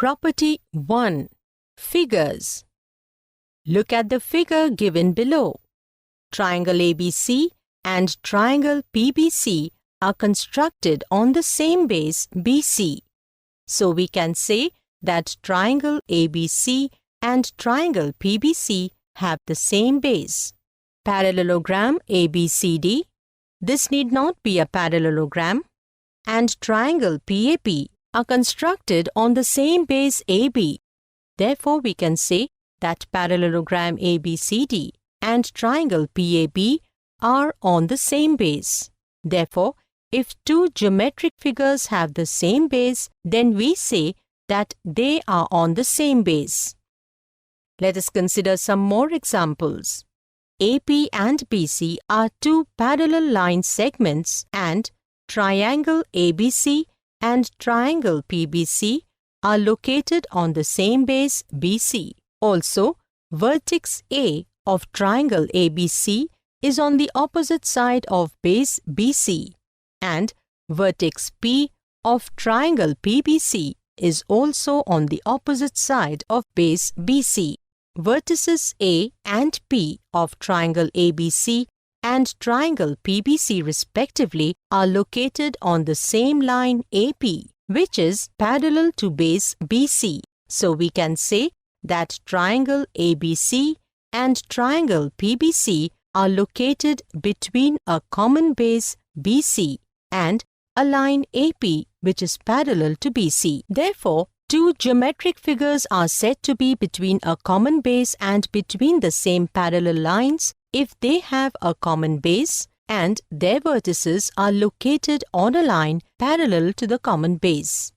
Property 1. Figures. Look at the figure given below. Triangle ABC and triangle PBC are constructed on the same base BC. So we can say that triangle ABC and triangle PBC have the same base. Parallelogram ABCD. This need not be a parallelogram. And triangle PAP are constructed on the same base AB. Therefore, we can say that parallelogram ABCD and triangle PAB are on the same base. Therefore, if two geometric figures have the same base, then we say that they are on the same base. Let us consider some more examples. AP and BC are two parallel line segments, and triangle ABC and triangle PBC are located on the same base BC. Also, vertex A of triangle ABC is on the opposite side of base BC, and vertex P of triangle PBC is also on the opposite side of base BC. Vertices A and P of triangle ABC and triangle PBC respectively are located on the same line AP, which is parallel to base BC. So we can say that triangle ABC and triangle PBC are located between a common base BC and a line AP which is parallel to BC. Therefore, two geometric figures are said to be between a common base and between the same parallel lines if they have a common base and their vertices are located on a line parallel to the common base.